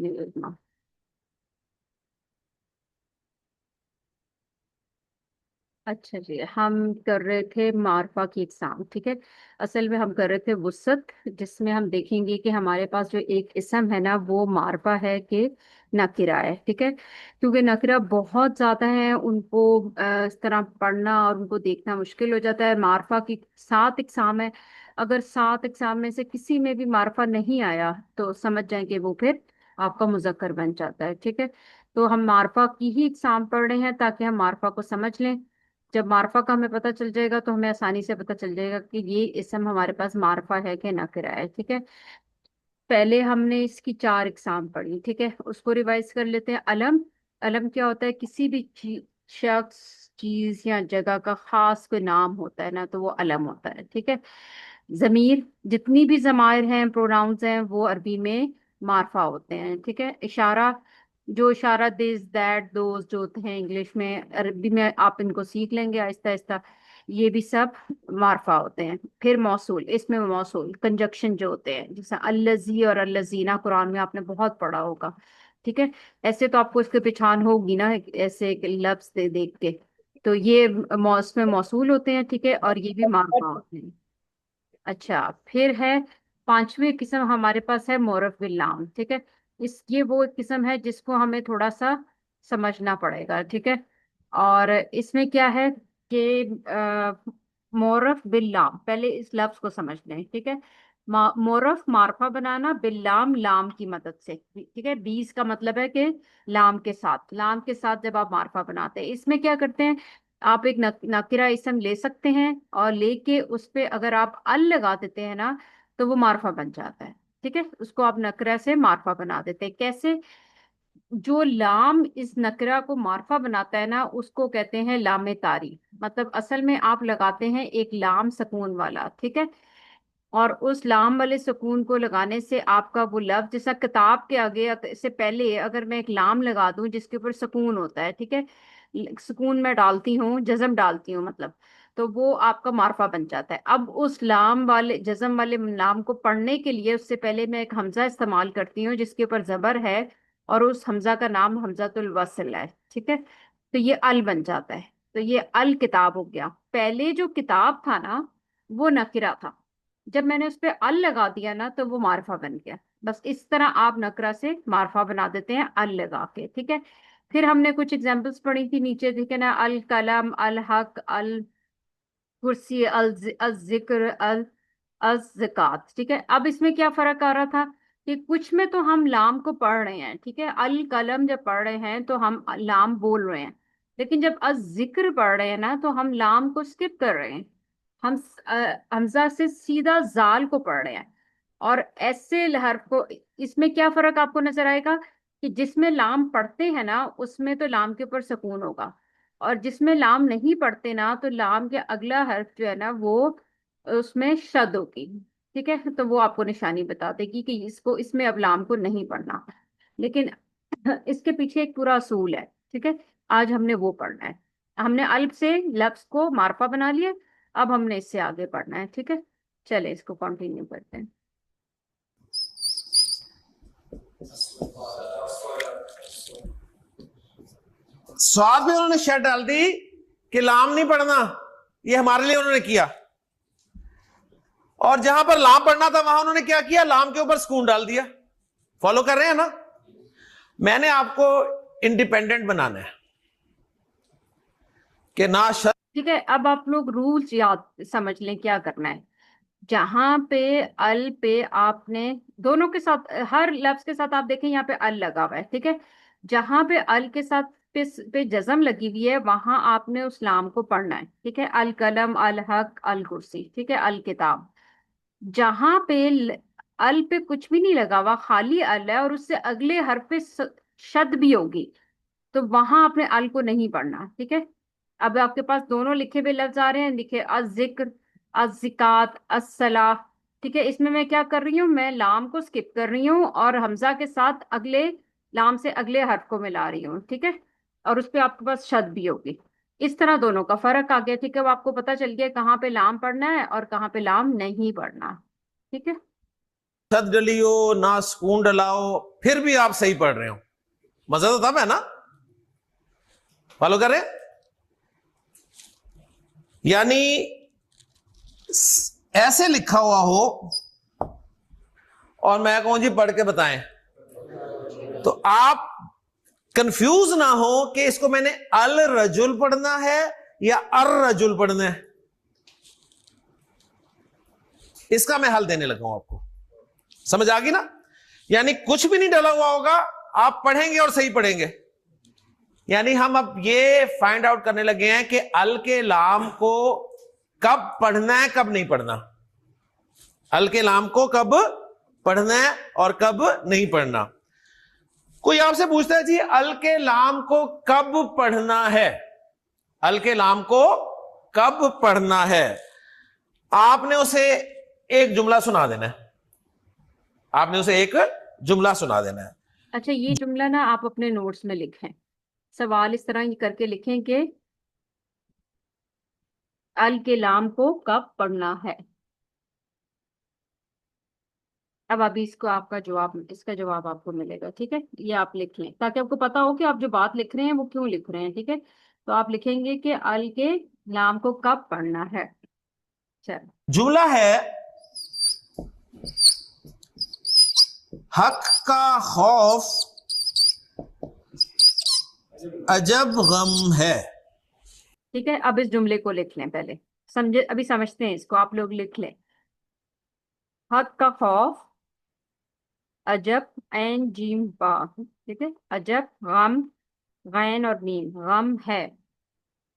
اتنا. اچھا جی، ہم کر رہے تھے معرفہ کی اقسام. ٹھیک ہے، اصل میں ہم کر رہے تھے وسعت، جس میں ہم دیکھیں گے کہ ہمارے پاس جو ایک اسم ہے نا وہ معرفہ ہے کہ نکرہ ہے. ٹھیک ہے، کیونکہ نکرہ بہت زیادہ ہیں، ان کو اس طرح پڑھنا اور ان کو دیکھنا مشکل ہو جاتا ہے. معرفہ کی 7 اقسام ہے. اگر 7 اقسام میں سے کسی میں بھی معرفہ نہیں آیا تو سمجھ جائیں کہ وہ پھر آپ کا مذکر بن جاتا ہے. ٹھیک ہے، تو ہم معرفہ کی ہی اقسام پڑھ رہے ہیں تاکہ ہم معرفہ کو سمجھ لیں. جب معرفہ کا ہمیں پتہ چل جائے گا تو ہمیں آسانی سے پتہ چل جائے گا کہ یہ اسم ہمارے پاس معرفہ ہے کہ نکرہ ہے. ٹھیک ہے، پہلے ہم نے اس کی 4 اقسام پڑھی. ٹھیک ہے، اس کو ریوائز کر لیتے ہیں. علم. علم کیا ہوتا ہے؟ کسی بھی شخص، چیز یا جگہ کا خاص کوئی نام ہوتا ہے نا تو وہ علم ہوتا ہے. ٹھیک ہے. ضمیر. جتنی بھی ضمائر ہیں، پروناؤنز ہیں، وہ عربی میں معرفہ ہوتے ہیں. ٹھیک ہے. اشارہ. جو اشارہ دس دیٹ دوز جو ہوتے ہیں انگلش میں، عربی میں آپ ان کو سیکھ لیں گے آہستہ آہستہ، یہ بھی سب معرفہ ہوتے ہیں. پھر موصول. اس میں موصول کنجکشن جو ہوتے ہیں، جیسے الذی اور الذین قرآن میں آپ نے بہت پڑھا ہوگا. ٹھیک ہے، ایسے تو آپ کو اس کی پہچان ہوگی نا ایسے ایک لفظ دیکھ کے. تو یہ اس میں موصول ہوتے ہیں. ٹھیک ہے، اور یہ بھی معرفہ ہوتے ہیں. اچھا، پھر ہے 5ویں قسم ہمارے پاس ہے معرف باللام. ٹھیک ہے، یہ وہ قسم ہے جس کو ہمیں تھوڑا سا سمجھنا پڑے گا. ٹھیک ہے، اور اس میں کیا ہے کہ معرف باللام، پہلے اس لفظ کو سمجھ لیں. ٹھیک ہے، معرف معرفہ بنانا باللام، لام کی مدد سے. ٹھیک ہے، 20 کا مطلب ہے کہ لام کے ساتھ، لام کے ساتھ جب آپ معرفہ بناتے ہیں، اس میں کیا کرتے ہیں، آپ ایک نکرہ اسم لے سکتے ہیں اور لے کے اس پہ اگر آپ ال لگا دیتے ہیں نا تو وہ معرفہ بن جاتا ہے. ٹھیک ہے، اس کو آپ نکرہ سے معرفہ بنا دیتے ہیں. کیسے؟ جو لام اس نکرہ کو معرفہ بناتا ہے نا اس کو کہتے ہیں لام تعریف. مطلب اصل میں آپ لگاتے ہیں ایک لام سکون والا. ٹھیک ہے، اور اس لام والے سکون کو لگانے سے آپ کا وہ لفظ، جیسا کتاب کے آگے سے پہلے اگر میں ایک لام لگا دوں جس کے اوپر سکون ہوتا ہے، ٹھیک ہے، سکون میں ڈالتی ہوں، جزم ڈالتی ہوں مطلب، تو وہ آپ کا معرفہ بن جاتا ہے. اب اس لام والے جزم والے لام کو پڑھنے کے لیے اس سے پہلے میں ایک حمزہ استعمال کرتی ہوں جس کے اوپر زبر ہے اور اس حمزہ کا نام حمزۃ الوصل ہے. ٹھیک ہے، تو یہ ال بن جاتا ہے. تو یہ الکتاب ہو گیا. پہلے جو کتاب تھا نا وہ نکرہ تھا، جب میں نے اس پہ ال لگا دیا نا تو وہ معرفہ بن گیا. بس اس طرح آپ نکرہ سے معرفہ بنا دیتے ہیں ال لگا کے. ٹھیک ہے، پھر ہم نے کچھ اگزامپلس پڑھی تھی نیچے دیکھے نا، القلم، الحق، الکرسی، الذکر، الزکات. ٹھیک ہے، اب اس میں کیا فرق آ رہا تھا کہ کچھ میں تو ہم لام کو پڑھ رہے ہیں. ٹھیک ہے، القلم جب پڑھ رہے ہیں تو ہم لام بول رہے ہیں، لیکن جب الذکر پڑھ رہے ہیں نا تو ہم لام کو سکپ کر رہے ہیں، ہم حمزہ سے سیدھا زال کو پڑھ رہے ہیں. اور ایسے حرف کو، اس میں کیا فرق آپ کو نظر آئے گا کہ جس میں لام پڑھتے ہیں نا اس میں تو لام کے اوپر سکون ہوگا، اور جس میں لام نہیں پڑھتے نا تو لام کے اگلا حرف جو ہے نا وہ اس میں شد ہوگی. ٹھیک ہے، تو وہ آپ کو نشانی بتا دے گی کہ اس میں اب لام کو نہیں پڑھنا. لیکن اس کے پیچھے ایک پورا اصول ہے. ٹھیک ہے، آج ہم نے وہ پڑھنا ہے. ہم نے الف سے لفظ کو معرفہ بنا لیا، اب ہم نے اس سے آگے پڑھنا ہے. ٹھیک ہے، چلے اس کو کنٹینیو کرتے ہیں. سواد میں انہوں نے شرط ڈال دی کہ لام نہیں پڑھنا، یہ ہمارے لیے انہوں نے کیا، اور جہاں پر لام پڑھنا تھا وہاں انہوں نے کیا کیا، لام کے اوپر سکون ڈال دیا. فالو کر رہے ہیں نا؟ میں نے آپ کو انڈیپینڈنٹ بنانا ہے کہ نہ شرط. ٹھیک ہے، اب آپ لوگ رولز یاد سمجھ لیں کیا کرنا ہے. جہاں پہ ال پہ آپ نے دونوں کے ساتھ، ہر لفظ کے ساتھ آپ دیکھیں یہاں پہ ال لگا ہوا ہے. ٹھیک ہے، جہاں پہ ال کے ساتھ پہ جزم لگی ہوئی ہے وہاں آپ نے اس لام کو پڑھنا ہے. ٹھیک ہے، القلم، الحق، الکرسی. ٹھیک ہے، الکتاب. جہاں پہ ال پہ کچھ بھی نہیں لگا ہوا، خالی ال ہے اور اس سے اگلے حرف پہ شد بھی ہوگی، تو وہاں آپ نے ال کو نہیں پڑھنا. ٹھیک ہے، اب آپ کے پاس دونوں لکھے ہوئے لفظ آ رہے ہیں، لکھے الذکر، الزکات، الصلاح. ٹھیک ہے، اس میں کیا کر رہی ہوں، میں لام کو سکپ کر رہی ہوں اور حمزہ کے ساتھ اگلے لام سے اگلے حرف کو ملا رہی ہوں. ٹھیک ہے، اور اس پہ آپ کے پاس شد بھی ہوگی. اس طرح دونوں کا فرق آ گیا. ٹھیک ہے، وہ آپ کو پتا چل گیا کہاں پہ لام پڑھنا ہے اور کہاں پہ لام نہیں پڑھنا. ٹھیک ہے، شرط ڈلی ہو نہ سکون ڈلاؤ، پھر بھی آپ صحیح پڑھ رہے ہو. مزہ تو تب ہے نا. فالو کریں. یعنی ایسے لکھا ہوا ہو اور میں کہوں جی پڑھ کے بتائیں, تو آپ کنفیوز نہ ہو کہ اس کو میں نے الرجل پڑھنا ہے یا الرجل پڑھنا ہے. اس کا میں حل دینے لگا ہوں آپ کو. سمجھ آ گئی نا. یعنی کچھ بھی نہیں ڈلا ہوا ہوگا, آپ پڑھیں گے اور صحیح پڑھیں گے. یعنی ہم اب یہ فائنڈ آؤٹ کرنے لگے ہیں کہ ال کے لام کو کب پڑھنا ہے کب نہیں پڑھنا. ال کے لام کو کب پڑھنا ہے اور کب نہیں پڑھنا. کوئی آپ سے پوچھتا ہے جی ال کے لام کو کب پڑھنا ہے, ال کے لام کو کب پڑھنا ہے. آپ نے اسے ایک جملہ سنا دینا ہے. آپ نے اسے ایک جملہ سنا دینا ہے. اچھا یہ جملہ نا آپ اپنے نوٹس میں لکھیں. سوال اس طرح کر کے لکھیں کہ ال کے لام کو کب پڑھنا ہے. اب ابھی اس کو آپ کا جواب, اس کا جواب آپ کو ملے گا. ٹھیک ہے, یہ آپ لکھ لیں تاکہ آپ کو پتا ہو کہ آپ جو بات لکھ رہے ہیں وہ کیوں لکھ رہے ہیں. ٹھیک ہے, تو آپ لکھیں گے کہ ال کے لام کو کب پڑھنا ہے. چل جملہ ہے حق کا خوف عجب غم ہے. ٹھیک ہے, اب اس جملے کو لکھ لیں. پہلے سمجھے, ابھی سمجھتے ہیں اس کو. آپ لوگ لکھ لیں حق کا خوف عجب عین جیم با. ٹھیک ہے, عجب غم غین اور میم غم ہے.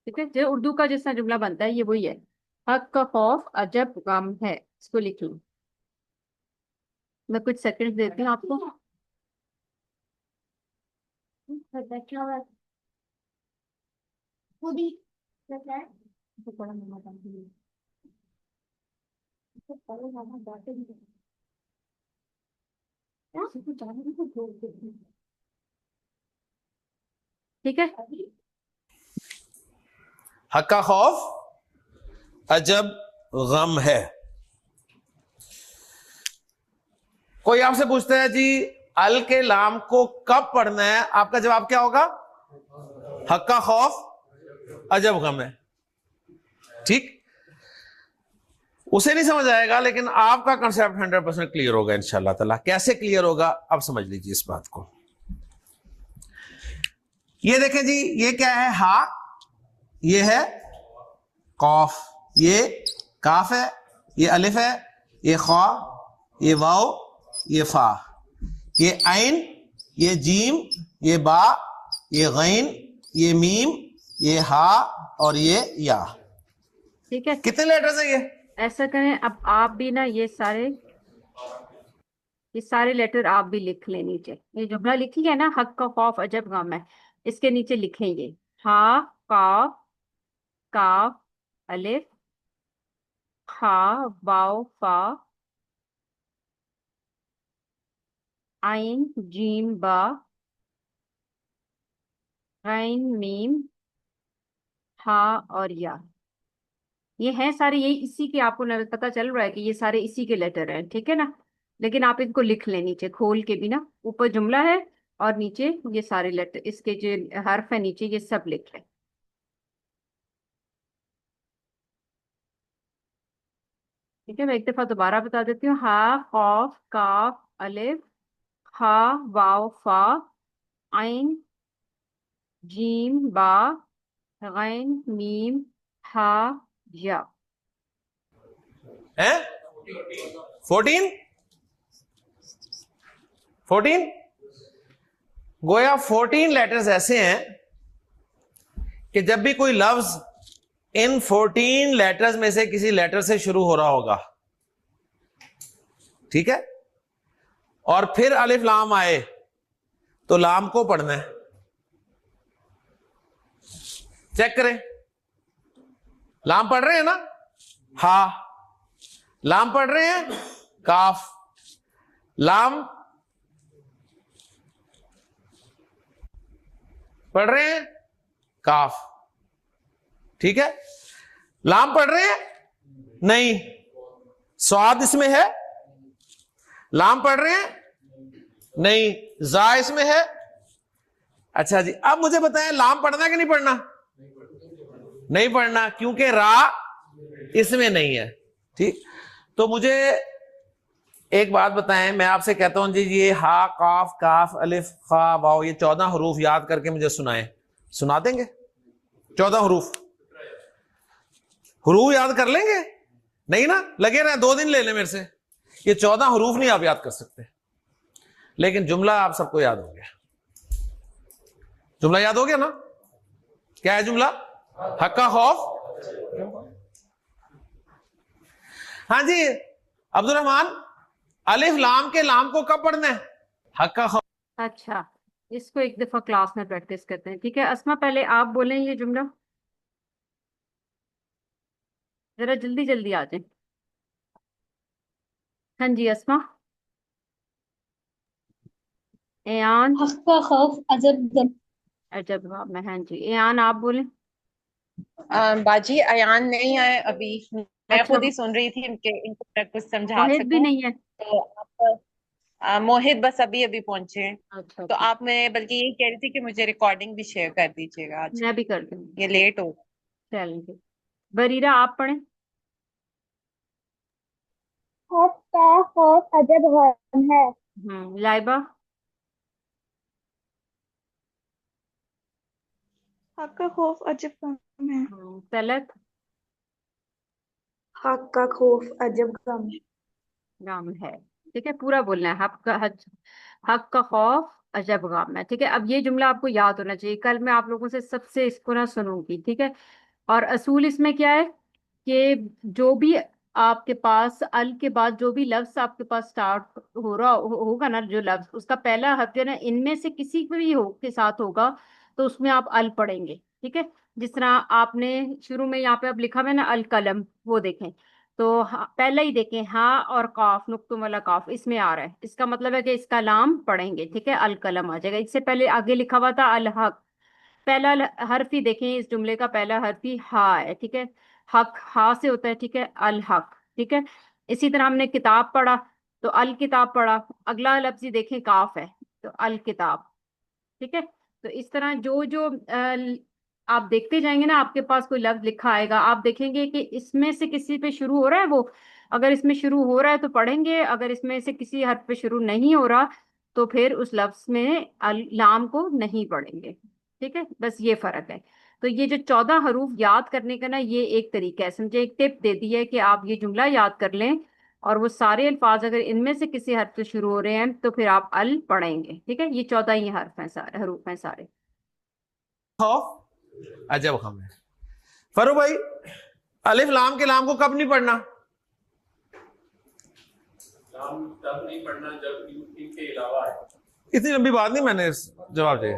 ٹھیک ہے, جو اردو کا جس طرح جملہ بنتا ہے یہ وہی ہے. حق کا خوف عجب غم ہے, اس کو لکھ لوں. میں کچھ سیکنڈ دیتی ہوں آپ کو. ٹھیک ہے, حق کا خوف عجب غم ہے. کوئی آپ سے پوچھتا ہے جی ال کے لام کو کب پڑھنا ہے, آپ کا جواب کیا ہوگا؟ حق کا خوف عجب غم ہے. ٹھیک, اسے نہیں سمجھ آئے گا لیکن آپ کا کنسپٹ 100% کلیئر ہوگا انشاءاللہ تعالی. کیسے کلیئر ہوگا اب سمجھ لیجیے اس بات کو. یہ دیکھیں جی, یہ کیا ہے؟ ہا, یہ ہے قاف, یہ کاف ہے, یہ الف ہے, یہ خا, یہ واو, یہ فا, یہ عین, یہ جیم, یہ با, یہ غین, یہ میم, یہ ہا اور یہ یا. ٹھیک ہے, کتنے لیٹرز ہیں یہ؟ ایسا کریں اب آپ بھی نا یہ سارے لیٹر آپ بھی لکھ لیں نیچے. یہ جملہ لکھی ہے نا حق کا خوف عجب غم ہے, اس کے نیچے لکھیں گے ہا قاف کاف الف خا واو فا عین جیم با غین میم ہا اور یا. یہ ہیں سارے, یہی اسی کے آپ کو پتا چل رہا ہے کہ یہ سارے اسی کے لیٹر ہیں. ٹھیک ہے نا, لیکن آپ ان کو لکھ لیں نیچے کھول کے بھی نا. اوپر جملہ ہے اور نیچے یہ سارے لیٹر, اس کے جو حرف ہے نیچے یہ سب لکھ لیں. ٹھیک ہے, میں ایک دفعہ دوبارہ بتا دیتی ہوں. ہا قاف کاف الف خا واو فا عین جیم با غین میم ہا یا. 14 گویا 14 لیٹرز ایسے ہیں کہ جب بھی کوئی لفظ ان 14 لیٹرز میں سے کسی لیٹر سے شروع ہو رہا ہوگا, ٹھیک ہے, اور پھر الف لام آئے تو لام کو پڑھنا ہے. چیک کریں, لام پڑھ رہے ہیں نا, ہا, لام پڑھ رہے ہیں کاف, لام پڑھ رہے ہیں کاف, ٹھیک ہے, لام پڑھ رہے ہیں نہیں, سواد اس میں ہے, لام پڑھ رہے ہیں نہیں. زا اس میں ہے. اچھا جی, اب مجھے بتائیں لام پڑھنا کہ نہیں پڑھنا؟ نہیں پڑھنا, کیونکہ را اس میں نہیں ہے. ٹھیک, تو مجھے ایک بات بتائیں, میں آپ سے کہتا ہوں جی یہ ہا قاف کاف الف خا واو یہ 14 حروف یاد کر کے مجھے سنائیں, سنا دیں گے؟ 14 حروف یاد کر لیں گے؟ نہیں نا, لگے رہے 2 دن لے لیں میرے سے. یہ 14 حروف نہیں آپ یاد کر سکتے, لیکن جملہ آپ سب کو یاد ہو گیا. جملہ یاد ہو گیا نا؟ کیا ہے جملہ؟ حق کا خوف. ہاں جی عبد الرحمان, الف لام کے لام کو کب پڑھنا ہے؟ حق کا خوف. اچھا, اس کو ایک دفعہ کلاس میں پریکٹس کرتے ہیں. ٹھیک ہے اسما, پہلے آپ بولیں یہ جملہ, ذرا جلدی جلدی آ جائیں. ہاں جی اسما. ایان حق کا خوف عجب غم. عجب غم میں. ہاں جی ایان آپ بولیں. باجی ایان نہیں آئے ابھی, میں اچھا, خود ہی سن رہی تھی ان کو میں کچھ سمجھا موہد بھی سکوں. نہیں ہے. تو آپ موہد بس ابھی پہنچے ہیں. اچھا تو اوکے, آپ میں بلکہ یہی کہہ رہی تھی کہ مجھے ریکارڈنگ بھی شیئر کر دیجیے گا آج, میں بھی کر دوں گی. یہ لیٹ ہو. چلیں گے. بریرہ آپ پڑھیں. حق کا خوف عجب غم ہے. لائبہ. حق کا خوف عجب غم ہے. طلعت. حق کا خوف عجب غم ہے. غم ہے. ٹھیک ہے, پورا بولنا ہے. حق کا خوف عجب غم ہے. ٹھیک ہے, اب یہ جملہ آپ کو یاد ہونا چاہیے. کل میں آپ لوگوں سے سب سے اس کو نہ سنوں گی. ٹھیک ہے, اور اصول اس میں کیا ہے کہ جو بھی آپ کے پاس ال کے بعد جو بھی لفظ آپ کے پاس سٹارٹ ہو رہا ہوگا نا, جو لفظ اس کا پہلا حرف جو ہے نا ان میں سے کسی بھی کے ساتھ ہوگا تو اس میں آپ ال پڑھیں گے. ٹھیک ہے, جس طرح آپ نے شروع میں یہاں پہ اب لکھا ہوا ہے نا القلم, وہ دیکھیں تو پہلا ہی دیکھیں ہاں اور قاف نقطوں والا قاف اس میں آ رہا ہے, اس کا مطلب ہے کہ اس کا لام پڑھیں گے. ٹھیک ہے, القلم آ جائے گا. اس سے پہلے آگے لکھا ہوا تھا الحق, پہلا حرف ہی دیکھیں اس جملے کا پہلا حرف ہی ہا ہے. ٹھیک ہے, حق ہا سے ہوتا ہے. ٹھیک ہے, الحق. ٹھیک ہے, اسی طرح ہم نے کتاب پڑھا تو الکتاب پڑھا, اگلا لفظ ہی دیکھیں کاف ہے تو الکتاب. ٹھیک ہے, تو اس طرح جو آپ دیکھتے جائیں گے نا, آپ کے پاس کوئی لفظ لکھا آئے گا, آپ دیکھیں گے کہ اس میں سے کسی پہ شروع ہو رہا ہے وہ, اگر اس میں شروع ہو رہا ہے تو پڑھیں گے, اگر اس میں سے کسی حرف پہ شروع نہیں ہو رہا تو پھر اس لفظ میں لام کو نہیں پڑھیں گے. ٹھیک ہے, بس یہ فرق ہے. تو یہ جو 14 حروف یاد کرنے کا نا یہ ایک طریقہ ہے, سمجھے, ایک ٹپ دے دی ہے کہ آپ یہ جملہ یاد کر لیں اور وہ سارے الفاظ اگر ان میں سے کسی حرف سے شروع ہو رہے ہیں تو پھر آپ ال پڑھیں گے. ٹھیک ہے, یہ 14 ہی حرف ہیں, سارے حروف ہیں سارے. خوف عجب غم ہے. فرو بھائی, الف لام کے لام کو کب نہیں پڑھنا؟ لام تب نہیں پڑھنا جب ان کے علاوہ ہے. اتنی لمبی بات نہیں, میں نے جواب دیا.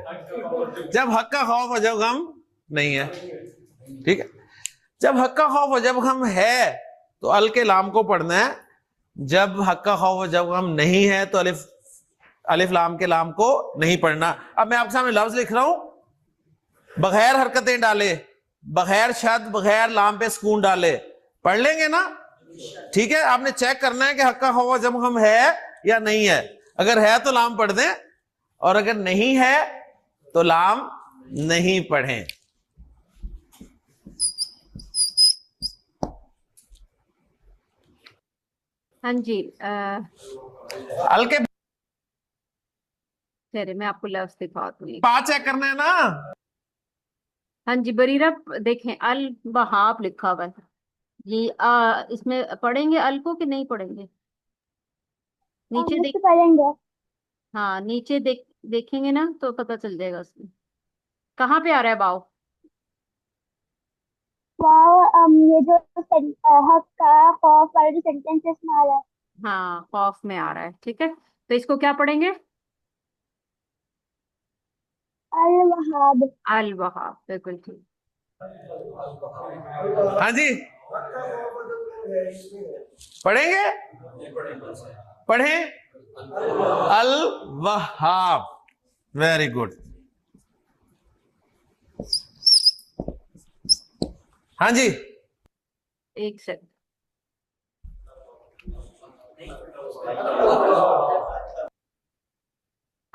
جب حق کا خوف عجب غم نہیں ہے. ٹھیک ہے, جب حق کا خوف عجب غم ہے تو ال کے لام کو پڑھنا ہے, جب حق کا خوف عجب غم نہیں ہے تو الف لام کے لام کو نہیں پڑھنا. اب میں آپ کے سامنے لفظ لکھ رہا ہوں, بغیر حرکتیں ڈالے, بغیر شد, بغیر لام پہ سکون ڈالے, پڑھ لیں گے نا؟ ٹھیک ہے, آپ نے چیک کرنا ہے کہ حق کا خوف عجب غم ہے یا نہیں ہے. اگر ہے تو لام پڑھ دیں, اور اگر نہیں ہے تو لام نہیں پڑھیں. ہاں جی, ال کے چلے میں آپ کو لفظ دکھاتی ہوں. بعد چیک کرنا ہے نا. ہاں جی بریرہ دیکھیں, الوہاب لکھا ہوا ہے جی, اس میں پڑھیں گے ال کو کہ نہیں پڑھیں گے؟ نیچے دیکھ, پڑھیں گے. ہاں نیچے دیکھیں گے نا تو پتہ چل جائے گا اس میں کہاں پہ آ رہا ہے باؤ. یہ جو حق کا خوف والا جو سینٹینس ہے اس میں آ رہا ہے. ہاں خوف میں آ رہا ہے. ٹھیک ہے, تو اس کو کیا پڑھیں گے؟ الوہاب. الوہاب, بالکل ٹھیک. ہاں جی پڑھیں گے, پڑھیں الوہاب. Very good. ہاں جی, ایک سیکنڈ.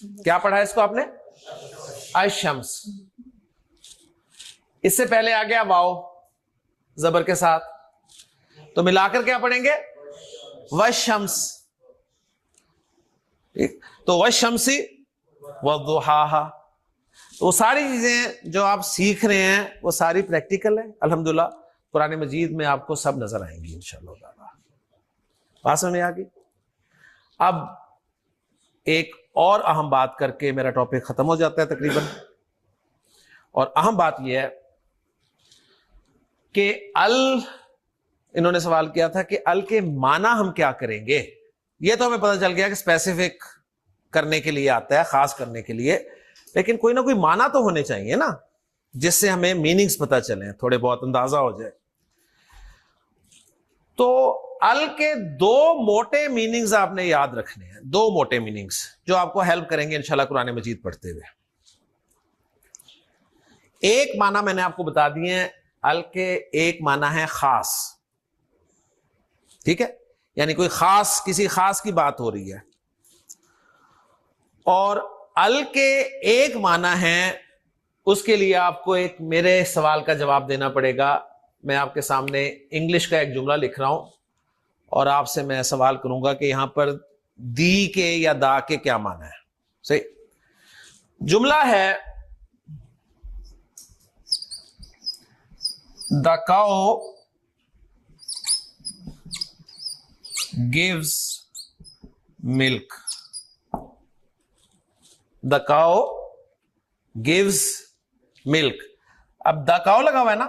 کیا پڑھا اس کو آپ نے؟ الشمس. اس سے پہلے آ گیا واو زبر کے ساتھ, تو ملا کر کیا پڑھیں گے؟ والشمس. تو والشمسی والضحاہا. تو وہ ساری چیزیں جو آپ سیکھ رہے ہیں وہ ساری پریکٹیکل ہیں الحمدللہ. قرآن مجید میں آپ کو سب نظر آئیں گی انشاءاللہ تعالی. بات سمجھ میں آ گئی؟ اب ایک اور اہم بات کر کے میرا ٹاپک ختم ہو جاتا ہے تقریباً. اور اہم بات یہ ہے کہ انہوں نے سوال کیا تھا کہ ال کے معنی ہم کیا کریں گے. یہ تو ہمیں پتہ چل گیا کہ اسپیسیفک کرنے کے لیے آتا ہے, خاص کرنے کے لیے, لیکن کوئی نہ کوئی معنی تو ہونے چاہیے نا جس سے ہمیں میننگز پتہ چلیں, تھوڑے بہت اندازہ ہو جائے. تو ال کے دو موٹے میننگز آپ نے یاد رکھنے ہیں, دو موٹے میننگز جو آپ کو ہیلپ کریں گے انشاءاللہ قرآن مجید پڑھتے ہوئے. ایک معنی میں نے آپ کو بتا دیے ہیں, ال کے ایک معنی ہے خاص, ٹھیک ہے, یعنی کوئی خاص, کسی خاص کی بات ہو رہی ہے. اور ال کے ایک معنی ہے, اس کے لیے آپ کو ایک میرے سوال کا جواب دینا پڑے گا. میں آپ کے سامنے انگلش کا ایک جملہ لکھ رہا ہوں اور آپ سے میں سوال کروں گا کہ یہاں پر دی کے یا دا کے کیا معنی ہے. صحیح جملہ ہے, the cow gives milk. The cow gives milk. اب the cow لگا ہوا ہے نا,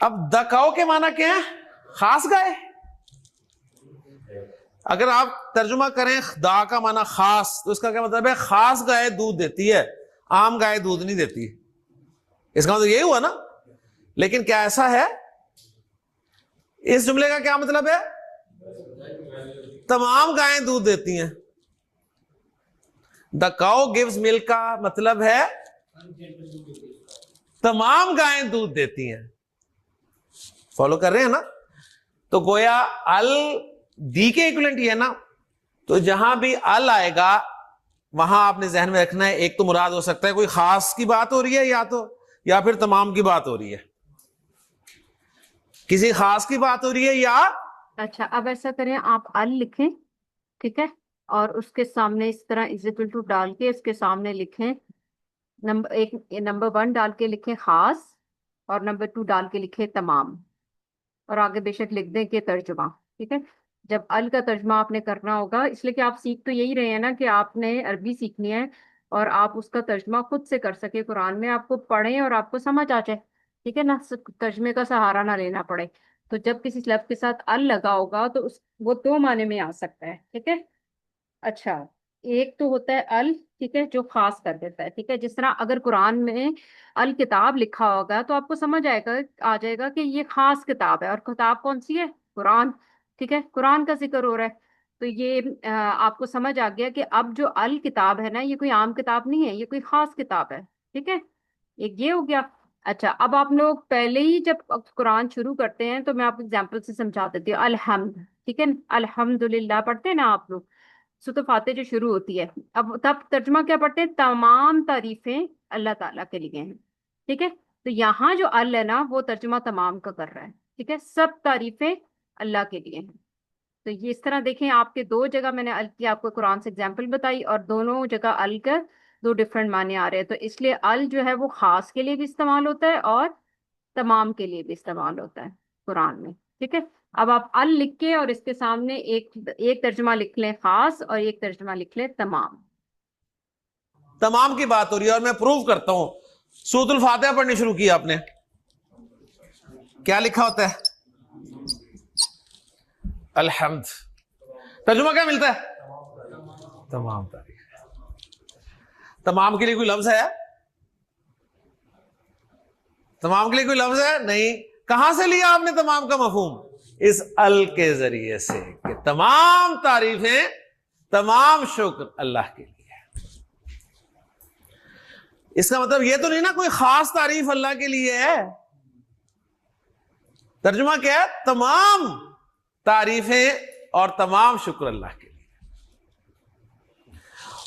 اب the cow کے معنی کیا ہے؟ خاص گائے. اگر آپ ترجمہ کریں دا کا معنی خاص, تو اس کا کیا مطلب ہے؟ خاص گائے دودھ دیتی ہے, عام گائے دودھ نہیں دیتی. اس کا مطلب یہی ہوا نا. لیکن کیا ایسا ہے؟ اس جملے کا کیا مطلب ہے؟ تمام گائیں دودھ دیتی ہیں. The cow gives milk کا مطلب ہے تمام گائیں دودھ دیتی ہیں. فالو کر رہے ہیں نا؟ تو گویا ال دی کے ایکویلنٹ یہ ہے نا. تو جہاں بھی ال آئے گا وہاں آپ نے ذہن میں رکھنا ہے, ایک تو مراد ہو سکتا ہے کوئی خاص کی بات ہو رہی ہے, یا پھر تمام کی بات ہو رہی ہے, کسی خاص کی بات ہو رہی ہے یا. اچھا اب ایسا کریں, آپ ال لکھیں, ٹھیک ہے, اور اس کے سامنے اس طرح از اکول ٹو ڈال کے اس کے سامنے لکھیں نمبر 1 ڈال کے لکھیں خاص, اور نمبر 2 ڈال کے لکھیں تمام, اور آگے بے شک لکھ دیں کہ ترجمہ. ٹھیک ہے, جب ال کا ترجمہ آپ نے کرنا ہوگا, اس لیے کہ آپ سیکھ تو یہی رہے ہیں نا کہ آپ نے عربی سیکھنی ہے اور آپ اس کا ترجمہ خود سے کر سکے قرآن میں, آپ کو پڑھیں اور آپ کو سمجھ آ جائے. ٹھیک ہے نا, ترجمے کا سہارا نہ لینا پڑے. تو جب کسی لفظ کے ساتھ ال لگا ہوگا تو وہ 2 معنی میں آ سکتا ہے. ٹھیک ہے, اچھا ایک تو ہوتا ہے ال, ٹھیک ہے, جو خاص کر دیتا ہے. ٹھیک ہے, جس طرح اگر قرآن میں الکتاب لکھا ہوگا تو آپ کو سمجھ آ جائے گا کہ یہ خاص کتاب ہے, اور کتاب کون سی ہے؟ قرآن. ٹھیک ہے, قرآن کا ذکر ہو رہا ہے. تو یہ آپ کو سمجھ آ گیا کہ اب جو الکتاب ہے نا, یہ کوئی عام کتاب نہیں ہے, یہ کوئی خاص کتاب ہے. ٹھیک ہے, ایک یہ ہو گیا. اچھا اب آپ لوگ پہلے ہی جب قرآن شروع کرتے ہیں تو میں آپ کو اگزامپل سے سمجھا دیتی ہوں. الحمد, ٹھیک ہے, الحمدللہ پڑھتے ہیں نا آپ لوگ, سورۃ فاتحہ جو شروع ہوتی ہے, اب تب ترجمہ کیا پڑھتے ہیں؟ تمام تعریفیں اللہ تعالیٰ کے لیے ہیں. ٹھیک ہے, تو یہاں جو ال ہے نا وہ ترجمہ تمام کا کر رہا ہے. ٹھیک ہے, سب تعریفیں اللہ کے لیے ہیں. تو یہ اس طرح دیکھیں, آپ کے 2 جگہ میں نے ال کی آپ کو قرآن سے اگزامپل بتائی, اور دونوں جگہ ال کا 2 ڈفرینٹ معنی آ رہے ہیں. تو اس لیے ال جو ہے وہ خاص کے لیے بھی استعمال ہوتا ہے اور تمام کے لیے بھی استعمال ہوتا ہے قرآن میں. ٹھیک ہے, اب آپ ال لکھ کے اور اس کے سامنے ایک ترجمہ لکھ لیں خاص اور ایک ترجمہ لکھ لیں تمام. تمام کی بات ہو رہی ہے, اور میں پروف کرتا ہوں. سورۃ الفاتحہ پڑھنی شروع کی آپ نے, کیا لکھا ہوتا ہے؟ الحمد. ترجمہ کیا ملتا ہے؟ تمام تعریف. تمام کے لیے کوئی لفظ ہے؟ تمام کے لیے کوئی لفظ ہے نہیں. کہاں سے لیا آپ نے تمام کا مفہوم؟ اس ال کے ذریعے سے کہ تمام تعریفیں, تمام شکر اللہ کے لیے. اس کا مطلب یہ تو نہیں نا کوئی خاص تعریف اللہ کے لیے ہے. ترجمہ کیا ہے؟ تمام تعریفیں اور تمام شکر اللہ کے لیے.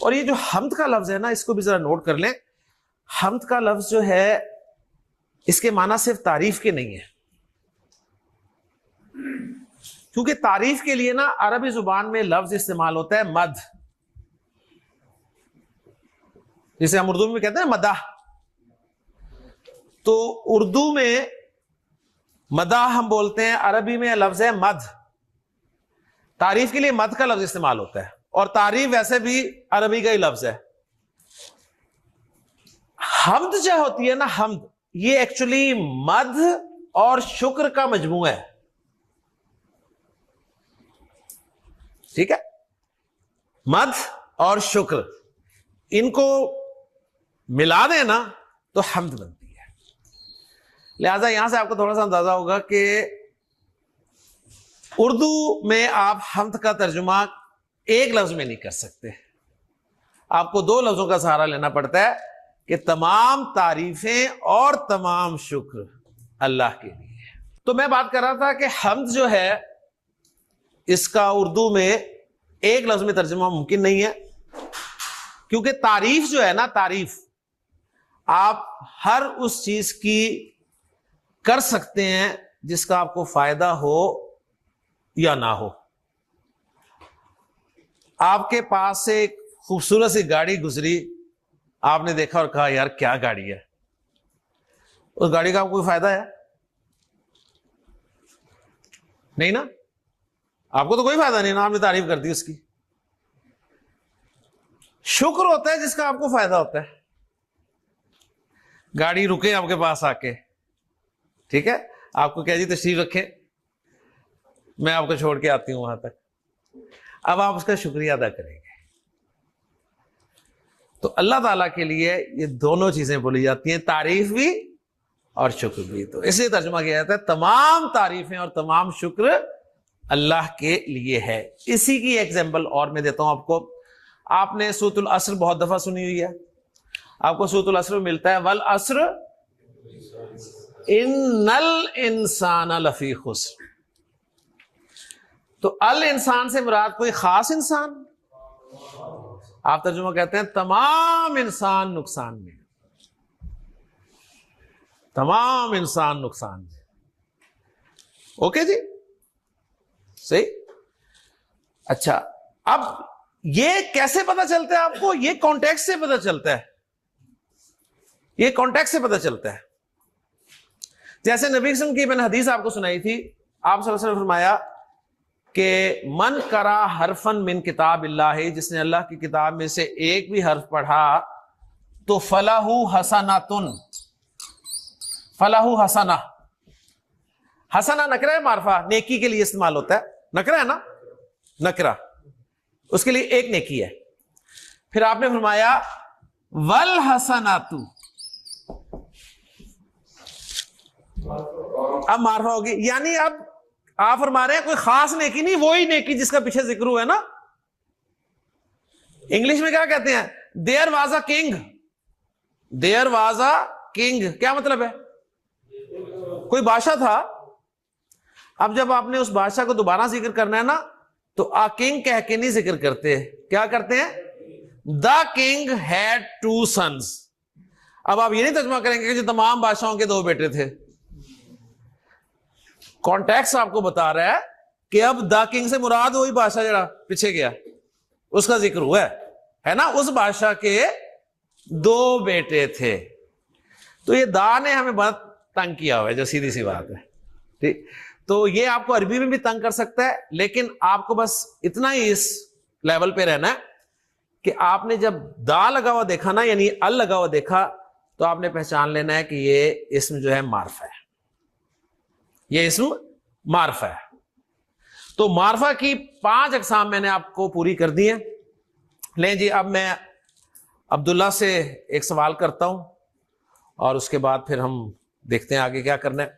اور یہ جو حمد کا لفظ ہے نا، اس کو بھی ذرا نوٹ کر لیں. حمد کا لفظ جو ہے اس کے معنی صرف تعریف کے نہیں ہے، کیونکہ تعریف کے لیے نا عربی زبان میں لفظ استعمال ہوتا ہے مد، جسے ہم اردو میں کہتے ہیں مدح. تو اردو میں مدح ہم بولتے ہیں، عربی میں لفظ ہے مد. تعریف کے لیے مد کا لفظ استعمال ہوتا ہے، اور تعریف ویسے بھی عربی کا ہی لفظ ہے. حمد جو ہوتی ہے نا، حمد یہ ایکچولی مد اور شکر کا مجموعہ ہے. ٹھیک ہے، مد اور شکر ان کو ملا دیں نا تو حمد بنتی ہے. لہذا یہاں سے آپ کو تھوڑا سا اندازہ ہوگا کہ اردو میں آپ حمد کا ترجمہ ایک لفظ میں نہیں کر سکتے، آپ کو دو لفظوں کا سہارا لینا پڑتا ہے کہ تمام تعریفیں اور تمام شکر اللہ کے لیے. تو میں بات کر رہا تھا کہ حمد جو ہے اس کا اردو میں ایک لفظ میں ترجمہ ممکن نہیں ہے، کیونکہ تعریف جو ہے نا، تعریف آپ ہر اس چیز کی کر سکتے ہیں جس کا آپ کو فائدہ ہو یا نہ ہو. آپ کے پاس سے ایک خوبصورت سی گاڑی گزری، آپ نے دیکھا اور کہا یار کیا گاڑی ہے، اس گاڑی کا آپ کو کوئی فائدہ ہے؟ نہیں نا، آپ کو تو کوئی فائدہ نہیں نا، آپ نے تعریف کر دی اس کی. شکر ہوتا ہے جس کا آپ کو فائدہ ہوتا ہے. گاڑی رکے آپ کے پاس آ کے، ٹھیک ہے، آپ کو کہہ جی تشریف رکھیں، میں آپ کو چھوڑ کے آتی ہوں وہاں تک. اب آپ اس کا شکریہ ادا کریں گے. تو اللہ تعالیٰ کے لیے یہ دونوں چیزیں بولی جاتی ہیں، تعریف بھی اور شکر بھی. تو اس لیے ترجمہ کیا جاتا ہے تمام تعریفیں اور تمام شکر اللہ کے لیے ہے. اسی کی ایگزامپل اور میں دیتا ہوں آپ کو. آپ نے سورۃ العصر بہت دفعہ سنی ہوئی ہے، آپ کو سورۃ العصر میں ملتا ہے والعصر ان الانسان لفی خسر. تو الانسان سے مراد کوئی خاص انسان؟ آپ ترجمہ کہتے ہیں تمام انسان نقصان میں، تمام انسان نقصان میں. اوکے جی، صحیح. اچھا، اب یہ کیسے پتا چلتا ہے آپ کو؟ یہ کانٹیکسٹ سے پتا چلتا ہے، یہ کانٹیکسٹ سے پتا چلتا ہے. جیسے نبی صلی اللہ علیہ وسلم کی میں نے حدیث آپ کو سنائی تھی، آپ صلی اللہ علیہ وسلم نے فرمایا کہ من قرأ حرفن من کتاب اللہ، جس نے اللہ کی کتاب میں سے ایک بھی حرف پڑھا تو فلہ حسنۃ، فلہ حسنہ. حسنہ نکرہ ہے، معرفہ نیکی کے لیے استعمال ہوتا ہے، نکرہ ہے نا، نکرہ، اس کے لیے ایک نیکی ہے. پھر آپ نے فرمایا والحسنات، اب معرفہ ہوگی، یعنی اب آپ فرما رہے ہیں کوئی خاص نیکی نہیں، وہی نیکی جس کا پیچھے ذکر ہوا ہے نا. انگلش میں کیا کہتے ہیں؟ There was a king, there was a king کیا مطلب ہے؟ کوئی بادشاہ تھا. اب جب آپ نے اس بادشاہ کو دوبارہ ذکر کرنا ہے نا تو آ کنگ کہہ کے نہیں ذکر کرتے، کیا کرتے ہیں؟ The king had two sons. اب آپ یہ نہیں ترجمہ کریں گے کہ جو تمام بادشاہوں کے دو بیٹے تھے. کانٹیکسٹ آپ کو بتا رہا ہے کہ اب دا کنگ سے مراد وہی بادشاہ جڑا پیچھے گیا اس کا ذکر ہوا ہے نا، اس بادشاہ کے دو بیٹے تھے. تو یہ دا نے ہمیں بہت تنگ کیا ہوا ہے، جو سیدھی سی بات ہے. ٹھیک، تو یہ آپ کو عربی میں بھی تنگ کر سکتا ہے، لیکن آپ کو بس اتنا ہی اس لیول پہ رہنا ہے کہ آپ نے جب دا لگا ہوا دیکھا نا، یعنی ال لگا ہوا دیکھا، تو آپ نے پہچان لینا ہے کہ یہ اسم جو ہے معرفہ ہے، یہ اسم معرفہ ہے. تو معرفہ کی 5 اقسام میں نے آپ کو پوری کر دی ہیں. لیں جی، اب میں عبداللہ سے ایک سوال کرتا ہوں اور اس کے بعد پھر ہم دیکھتے ہیں آگے کیا کرنا ہے.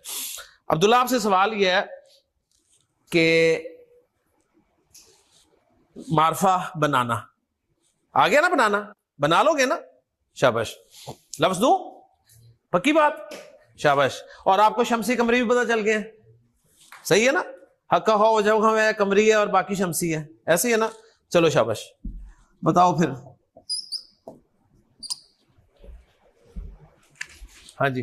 عبداللہ آپ سے سوال یہ ہے کہ معرفہ بنانا آ گیا نا، بنانا بنا لو گے نا؟ شاباش. لفظ دوں؟ پکی بات، شاباش. اور آپ کو شمسی قمری بھی پتہ چل گئے، صحیح ہے نا؟ حقہ ہو جب ہمیں قمری ہے اور باقی شمسی ہے، ایسے ہی ہے نا؟ چلو شاباش، بتاؤ پھر ہاں جی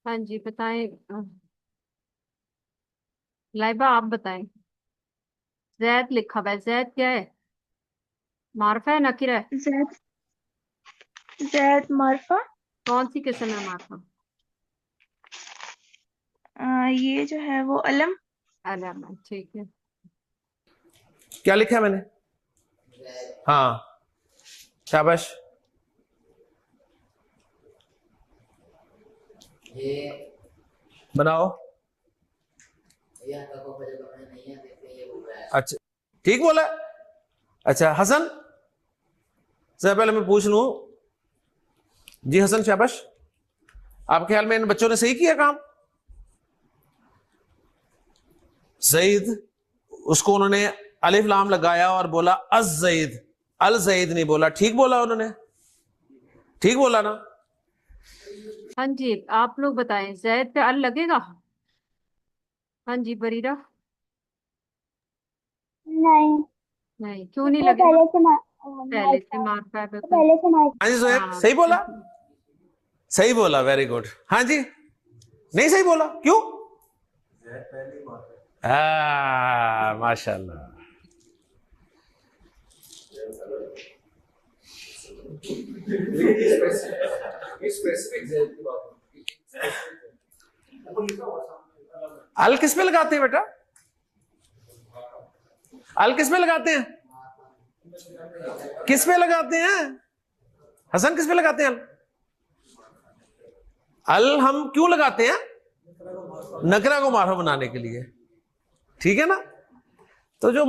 ہاں جی بتائیں لائبہ آپ بتائیں. زید لکھا ہوا ہے، زید کیا ہے؟ معرفہ ہے نکرہ ہے؟ زید زید معرفہ. کون سی قسم ہے معرفہ؟ یہ جو ہے وہ علم. علامہ، ٹھیک ہے. کیا لکھا ہے میں نے؟ ہاں شاباش. بناؤ. اچھا ٹھیک بولا. اچھا حسن سے پہلے میں پوچھ لوں. جی حسن شاباش، آپ کے خیال میں ان بچوں نے صحیح کیا کام؟ زید اس کو انہوں نے الف لام لگایا اور بولا الزید، الزید نہیں بولا. ٹھیک بولا انہوں نے؟ ٹھیک بولا نا؟ ہاں جی آپ لوگ بتائیں زید پہ ال لگے گا؟ ہاں جی بریرہ. نہیں، نہیں کیوں نہیں وہ لگے گا؟ پہلے سے پہلے سے معرفہ ہے بالکل. پہلے سے ہاں جی زہیب ہاں صحیح بولا؟ صحیح بولا، ویری گڈ. ہاں جی نہیں صحیح بولا کیوں؟ ماشاء اللہ. ال کس پہ لگاتے ہیں بیٹا؟ ال کس پہ لگاتے ہیں؟ کس پہ لگاتے ہیں حسن؟ کس پہ لگاتے ہیں ال؟ ال ہم کیوں لگاتے ہیں؟ نکرہ کو معرفہ بنانے کے لیے. ٹھیک ہے نا؟ تو جو